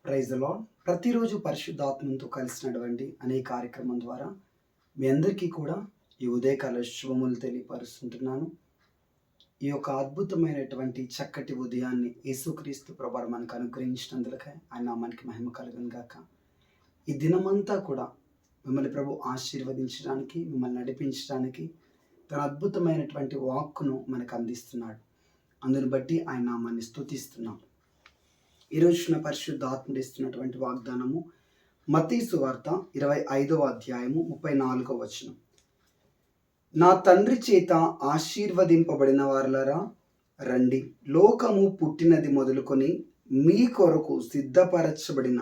Praise the lord. ప్రతిరోజు పరిశుద్ధాత్మతో కలిసినటువంటి అనే కార్యక్రమం ద్వారా మీ అందరికీ కూడా ఈ ఉదయకాల శుభములు తెలియపరుస్తుంటున్నాను. ఈ యొక్క అద్భుతమైనటువంటి చక్కటి ఉదయాన్ని యేసుక్రీస్తు ప్రభువు మనకు అనుగ్రహించినందులకై ఆయన నామానికి మహిమ కలుగును గాక. ఈ దినమంతా కూడా మిమ్మల్ని ప్రభు ఆశీర్వదించడానికి, మిమ్మల్ని నడిపించడానికి తన అద్భుతమైనటువంటి వాక్కును మనకు అందిస్తున్నాడు. అందుని బట్టి ఆయన నామాన్ని స్తుతిస్తున్నాం. ఈరోజున పరిశుద్ధాత్ముడు ఇస్తున్నటువంటి వాగ్దానము మత్తయి సువార్త 25వ అధ్యాయము 34వ వచనం. నా తండ్రి చేత ఆశీర్వదింపబడిన వారలారా రండి, లోకము పుట్టినది మొదలుకొని మీ కొరకు సిద్ధపరచబడిన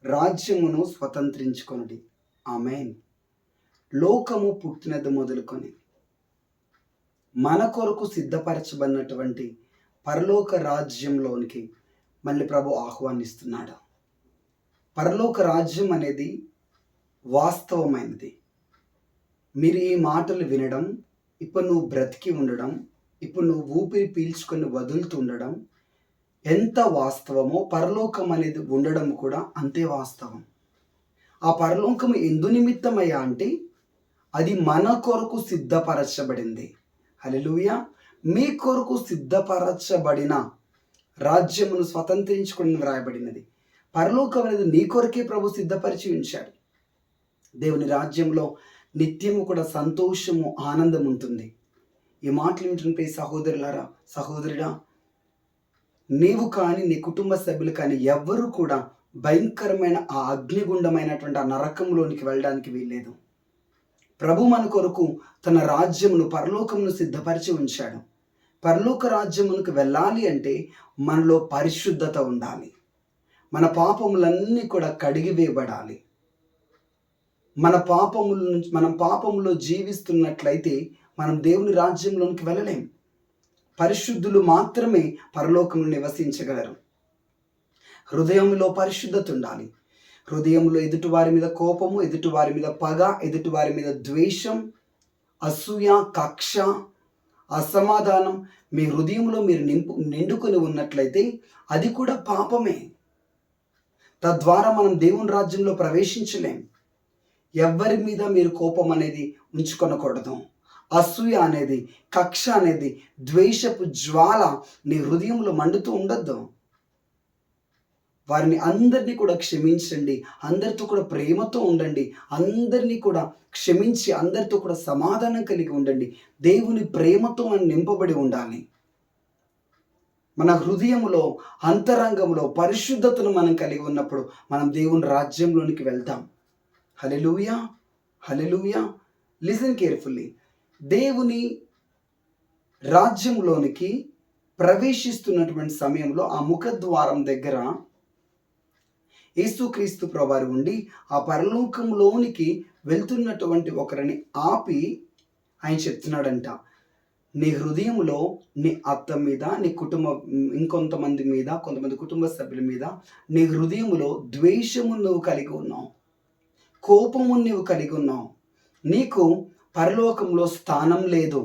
రాజ్యమును స్వతంత్రించుకొనుడి. ఆమేన్. లోకము పుట్టినది మొదలుకొని మన కొరకు సిద్ధపరచబడినటువంటి పరలోక రాజ్యంలోనికి మళ్ళీ ప్రభు ఆహ్వానిస్తున్నాడు. పరలోక రాజ్యం అనేది వాస్తవమైనది. మీరు ఈ మాటలు వినడం, ఇప్పుడు నువ్వు బ్రతికి ఉండడం, ఇప్పుడు నువ్వు ఊపిరి పీల్చుకొని వదులుతుండడం ఎంత వాస్తవమో పరలోకం అనేది ఉండడం కూడా అంతే వాస్తవం. ఆ పరలోకం ఎందు నిమిత్తమయ్యా అంటే అది మన కొరకు సిద్ధపరచబడింది. హల్లెలూయా. మీ కొరకు సిద్ధపరచబడిన రాజ్యమును స్వతంత్రించుకుని వ్రాయబడినది. పరలోకం అనేది నీ కొరకే ప్రభు సిద్ధపరిచి ఉంచాడు. దేవుని రాజ్యంలో నిత్యము కూడా సంతోషము, ఆనందం ఉంటుంది. ఈ మాటలు వింటుంటే సహోదరులారా, సహోదరుడా, నీవు కానీ నీ కుటుంబ సభ్యులు కానీ ఎవ్వరూ కూడా భయంకరమైన ఆ అగ్నిగుండమైనటువంటి ఆ నరకంలోనికి వెళ్ళడానికి వీల్లేదు. ప్రభు మన కొరకు తన రాజ్యమును, పరలోకమును సిద్ధపరిచి ఉంచాడు. పరలోక రాజ్యమునకు వెళ్ళాలి అంటే మనలో పరిశుద్ధత ఉండాలి. మన పాపములన్నీ కూడా కడిగివేయబడాలి. మనం పాపములో జీవిస్తున్నట్లయితే మనం దేవుని రాజ్యంలోనికి వెళ్ళలేం. పరిశుద్ధులు మాత్రమే పరలోకంలో నివసించగలరు. హృదయంలో పరిశుద్ధత ఉండాలి. హృదయంలో ఎదుటివారి మీద కోపము, ఎదుటివారి మీద పగ, ఎదుటివారి మీద ద్వేషం, అసూయ, కక్ష, అసమాధానం మీ హృదయంలో మీరు నిండుకొని ఉన్నట్లయితే అది కూడా పాపమే. తద్వారా మనం దేవుని రాజ్యంలో ప్రవేశించలేం. ఎవరి మీద మీరు కోపం అనేది ఉంచుకొనకూడదు. అసూయ అనేది, కక్ష అనేది, ద్వేషపు జ్వాల నీ హృదయంలో మండుతూ ఉండొద్దు. వారిని అందరినీ కూడా క్షమించండి. అందరితో కూడా ప్రేమతో ఉండండి. అందరినీ కూడా క్షమించి అందరితో కూడా సమాధానం కలిగి ఉండండి. దేవుని ప్రేమతో మనం నింపబడి ఉండాలి. మన హృదయంలో, అంతరంగంలో పరిశుద్ధతను మనం కలిగి ఉన్నప్పుడు మనం దేవుని రాజ్యంలోనికి వెళ్తాం. Hallelujah, hallelujah. Listen carefully. దేవుని రాజ్యంలోనికి ప్రవేశిస్తున్నటువంటి సమయంలో ఆ ముఖద్వారం దగ్గర యేసుక్రీస్తు ప్రభువారు ఉండి ఆ పరలోకంలోనికి వెళ్తున్నటువంటి ఒకరిని ఆపి ఆయన చెప్తున్నాడంట, నీ హృదయంలో నీ అత్త మీద, నీ ఇంకొంతమంది మీద, కొంతమంది కుటుంబ సభ్యుల మీద నీ హృదయంలో ద్వేషము నువ్వు కలిగి ఉన్నావు, కోపము నువ్వు కలిగి ఉన్నావు. నీకు పరలోకంలో స్థానం లేదు.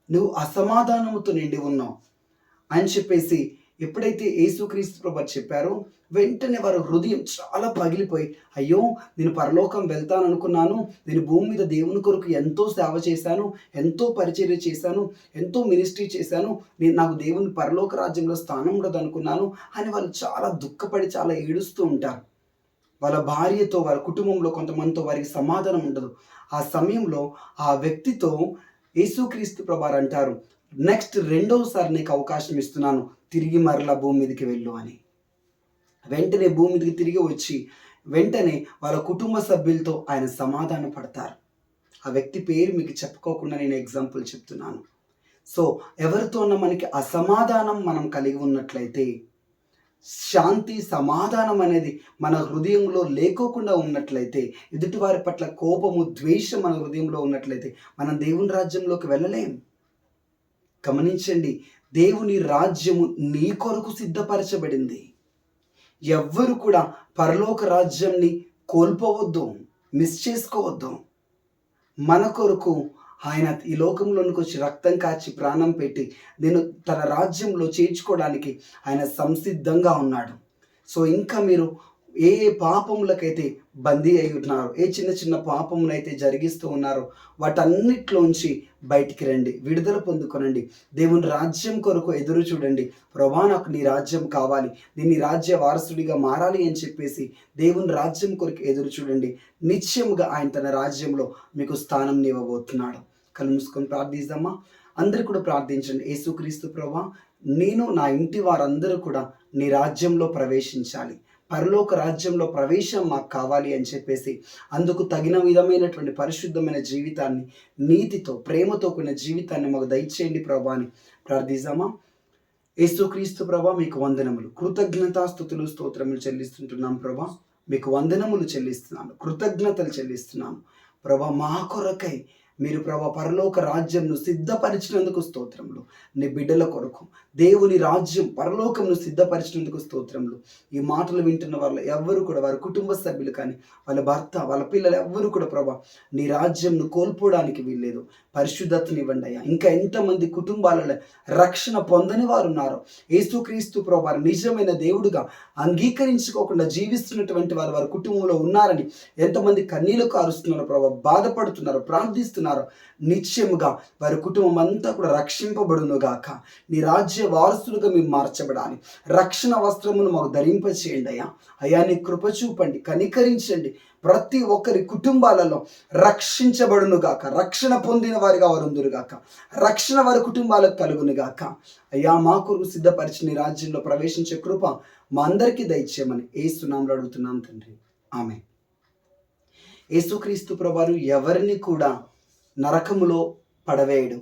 నువ్వు అసమాధానముతో నిండి ఉన్నావు అని చెప్పేసి ఎప్పుడైతే యేసుక్రీస్తు ప్రభువు చెప్పారో వెంటనే వారి హృదయం చాలా పగిలిపోయి, అయ్యో నేను పరలోకం వెళ్తాను అనుకున్నాను, నేను భూమి మీద దేవుని కొరకు ఎంతో సేవ చేశాను, ఎంతో పరిచర్య చేశాను, ఎంతో మినిస్ట్రీ చేశాను, నాకు దేవుని పరలోక రాజ్యంలో స్థానం ఉండదు అనుకున్నాను అని వాళ్ళు చాలా దుఃఖపడి చాలా ఏడుస్తూ ఉంటారు. వాళ్ళ భార్యతో, వాళ్ళ కుటుంబంలో కొంతమందితో వారికి సమాధానం ఉండదు. ఆ సమయంలో ఆ వ్యక్తితో యేసుక్రీస్తు ప్రభువారు అంటారు, నెక్స్ట్ రెండోసారి నీకు అవకాశం ఇస్తున్నాను, తిరిగి మరలా భూమి మీదకి వెళ్ళు అని. వెంటనే భూమి మీదకి తిరిగి వచ్చి వెంటనే వాళ్ళ కుటుంబ సభ్యులతో ఆయన సమాధాన పడతారు. ఆ వ్యక్తి పేరు మీకు చెప్పుకోకుండా నేను ఎగ్జాంపుల్ చెప్తున్నాను. సో ఎవరితోనో మనకి అసమాధానం మనం కలిగి ఉన్నట్లయితే, శాంతి సమాధానం అనేది మన హృదయంలో లేకోకుండా ఉన్నట్లయితే, ఎదుటివారి పట్ల కోపము, ద్వేషం మన హృదయంలో ఉన్నట్లయితే మనం దేవుని రాజ్యంలోకి వెళ్ళలేం. గమనించండి, దేవుని రాజ్యము నీ కొరకు సిద్ధపరచబడింది. ఎవ్వరు కూడా పరలోక రాజ్యాన్ని కోల్పోవద్దు, మిస్ చేసుకోవద్దు. మన కొరకు ఆయన ఈ లోకంలోనికి వచ్చి రక్తం కాచి ప్రాణం పెట్టి నేను తన రాజ్యంలో చేర్చుకోవడానికి ఆయన సంసిద్ధంగా ఉన్నాడు. సో ఇంకా మీరు ఏ ఏ పాపములకైతే బందీ అయి ఉన్నారో, ఏ చిన్న చిన్న పాపములైతే జరిగిస్తూ ఉన్నారో వాటన్నిటిలోంచి బయటికి రండి, విడుదల పొందుకొనండి. దేవుని రాజ్యం కొరకు ఎదురు చూడండి. ప్రభా, నాకు నీ రాజ్యం కావాలి, నేను నీ రాజ్య వారసుడిగా మారాలి అని చెప్పేసి దేవుని రాజ్యం కొరకు ఎదురు చూడండి. నిశ్చయముగా ఆయన తన రాజ్యంలో మీకు స్థానం ఇవ్వబోతున్నాడు. కళ్ళు మూసుకొని ప్రార్థిద్దామా? అందరూ కూడా ప్రార్థించండి. యేసుక్రీస్తు ప్రభా, నేను నా ఇంటి వారందరూ కూడా నీ రాజ్యంలో ప్రవేశించాలి, పరలోక రాజ్యంలో ప్రవేశం మాకు కావాలి అని చెప్పేసి అందుకు తగిన విధమైనటువంటి పరిశుద్ధమైన జీవితాన్ని, నీతితో ప్రేమతో కూడిన జీవితాన్ని మాకు దయచేయండి ప్రభా అని ప్రార్థిద్దామా? యేసుక్రీస్తు ప్రభా, మీకు వందనములు, కృతజ్ఞతాస్తుతులు, స్తోత్రములు చెల్లిస్తుంటున్నాం ప్రభా. మీకు వందనములు చెల్లిస్తున్నాను, కృతజ్ఞతలు చెల్లిస్తున్నాను ప్రభా. మా కొరకై మీరు ప్రభా పరలోక రాజ్యంను సిద్ధపరిచినందుకు స్తోత్రములు. నీ బిడ్డల కొరకు దేవుని రాజ్యం పరలోకంను సిద్ధపరిచినందుకు స్తోత్రములు. ఈ మాటలు వింటున్న వాళ్ళు ఎవ్వరు కూడా, వారి కుటుంబ సభ్యులు కానీ, వాళ్ళ భర్త, వాళ్ళ పిల్లలు ఎవ్వరు కూడా ప్రభా నీ రాజ్యంను కోల్పోవడానికి వీల్లేదు. పరిశుద్ధతనివ్వండి అయ్యా. ఇంకా ఎంతమంది కుటుంబాలలో రక్షణ పొందని వారు ఉన్నారో, యేసుక్రీస్తు ప్రభా నిజమైన దేవుడుగా అంగీకరించుకోకుండా జీవిస్తున్నటువంటి వారు వారి కుటుంబంలో ఉన్నారని ఎంతమంది కన్నీళ్లు కారుస్తున్నారో ప్రభా, బాధపడుతున్నారో, ప్రార్థిస్తున్నారో, నిశ్చయముగా వారి కుటుంబం అంతా కూడా రక్షింపబడును గాక. నీ రాజ్య వారసులుగా మేము మార్చబడాలి. రక్షణ వస్త్రమును మాకు ధరింపచేయండి అయ్యా. అయ్యా, నీ కృప చూపండి, కనికరించండి. ప్రతి ఒక్కరి కుటుంబాలలో రక్షించబడును గాక, రక్షణ పొందిన వారిగా వారు గాక, రక్షణ వారి కుటుంబాలకు కలుగును గాక. అయ్యా, మా కొరకు సిద్ధపరిచి నీ రాజ్యంలో ప్రవేశించే కృప మా అందరికీ దయచేయమని యేసు నామములో అడుగుతున్నాం తండ్రి, ఆమేన్. యేసుక్రీస్తు ప్రభువారు ఎవరిని కూడా నరకములో పడవేయడు,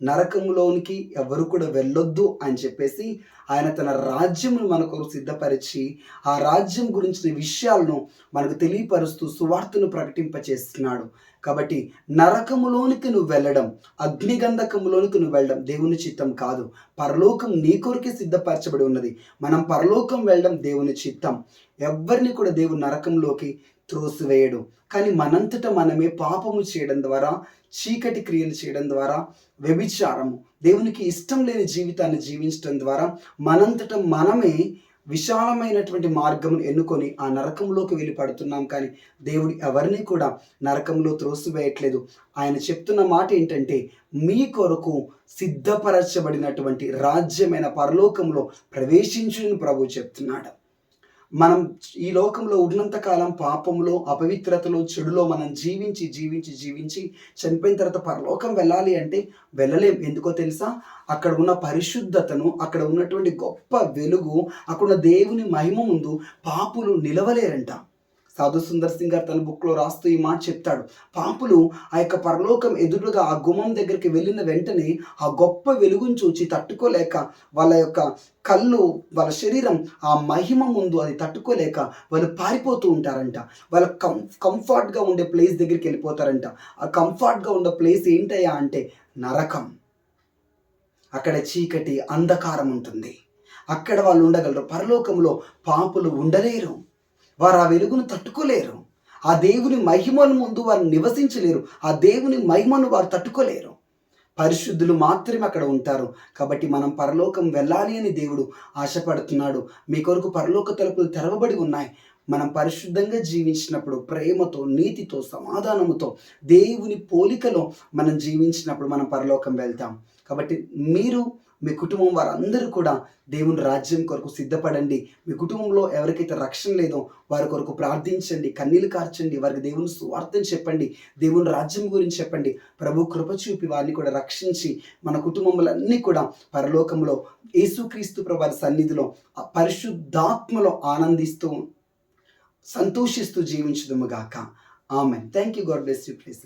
నరకములోనికి ఎవరు కూడా వెళ్ళొద్దు అని చెప్పేసి ఆయన తన రాజ్యమును మన కొరకు సిద్ధపరిచి ఆ రాజ్యం గురించిన విషయాలను మనకు తెలియపరుస్తూ సువార్తను ప్రకటింపచేస్తున్నాడు. కాబట్టి నరకములోనికి నువ్వు వెళ్ళడం, అగ్నిగంధకములోనికి నువ్వు వెళ్ళడం దేవుని చిత్తం కాదు. పరలోకం నీ కొరకే సిద్ధపరచబడి ఉన్నది. మనం పరలోకం వెళ్ళడం దేవుని చిత్తం. ఎవరిని కూడా దేవుడు నరకంలోకి త్రోసివేయడు. కానీ మనంతట మనమే పాపము చేయడం ద్వారా, చీకటి క్రియలు చేయడం ద్వారా, వ్యభిచారము, దేవునికి ఇష్టం లేని జీవితాన్ని జీవించడం ద్వారా మనంతట మనమే విశాలమైనటువంటి మార్గమును ఎన్నుకొని ఆ నరకంలోకి వెళ్ళి పడుతున్నాం. కానీ దేవుడు ఎవరిని కూడా నరకంలో త్రోసివేయట్లేదు. ఆయన చెప్తున్న మాట ఏంటంటే, మీ కొరకు సిద్ధపరచబడినటువంటి రాజ్యమైన పరలోకంలో ప్రవేశించుని ప్రభు చెప్తున్నాడు. మనం ఈ లోకంలో ఉన్నంతకాలం పాపంలో, అపవిత్రతలో, చెడులో మనం జీవించి జీవించి జీవించి చనిపోయిన తర్వాత పరలోకం వెళ్ళాలి అంటే వెళ్ళలేం. ఎందుకో తెలుసా? అక్కడ ఉన్న పరిశుద్ధతను, అక్కడ ఉన్నటువంటి గొప్ప వెలుగు, అక్కడ ఉన్న దేవుని మహిమ ముందు పాపులు నిలవలేరంట. సాధు సుందర్ సింగ్ గారు తన బుక్లో రాస్తూ ఈ మాట చెప్తాడు. పాపులు ఆ యొక్క పరలోకం ఎదురుగా ఆ గుమ్మం దగ్గరికి వెళ్ళిన వెంటనే ఆ గొప్ప వెలుగును చూచి తట్టుకోలేక వాళ్ళ యొక్క కళ్ళు, వాళ్ళ శరీరం ఆ మహిమ ముందు అది తట్టుకోలేక వాళ్ళు పారిపోతూ ఉంటారంట. వాళ్ళ కంఫర్ట్గా ఉండే ప్లేస్ దగ్గరికి వెళ్ళిపోతారంట. ఆ కంఫర్ట్గా ఉండే ప్లేస్ ఏంటయ్యా అంటే నరకం. అక్కడ చీకటి, అంధకారం ఉంటుంది. అక్కడ వాళ్ళు ఉండగలరు. పరలోకంలో పాపులు ఉండలేరు. వారు ఆ వెలుగును తట్టుకోలేరు. ఆ దేవుని మహిమను ముందు వారు నివసించలేరు. ఆ దేవుని మహిమను వారు తట్టుకోలేరు. పరిశుద్ధులు మాత్రమే అక్కడ ఉంటారు. కాబట్టి మనం పరలోకం వెళ్ళాలి అని దేవుడు ఆశపడుతున్నాడు. మీ కొరకు పరలోక తలుపులు తెరవబడి ఉన్నాయి. మనం పరిశుద్ధంగా జీవించినప్పుడు, ప్రేమతో, నీతితో, సమాధానముతో, దేవుని పోలికలో మనం జీవించినప్పుడు మనం పరలోకం వెళ్తాం. కాబట్టి మీరు, మీ కుటుంబం వారందరూ కూడా దేవుని రాజ్యం కొరకు సిద్ధపడండి. మీ కుటుంబంలో ఎవరికైతే రక్షణ లేదో వారి కొరకు ప్రార్థించండి, కన్నీళ్లు కార్చండి, వారికి దేవుని సువార్తను చెప్పండి, దేవుని రాజ్యం గురించి చెప్పండి. ప్రభు కృప చూపి వారిని కూడా రక్షించి మన కుటుంబములన్నీ కూడా పరలోకంలో యేసుక్రీస్తు ప్రభువారి సన్నిధిలో పరిశుద్ధాత్మలో ఆనందిస్తూ సంతోషిస్తూ జీవించుదుము గాక. Amen. Thank you. God bless you. Please.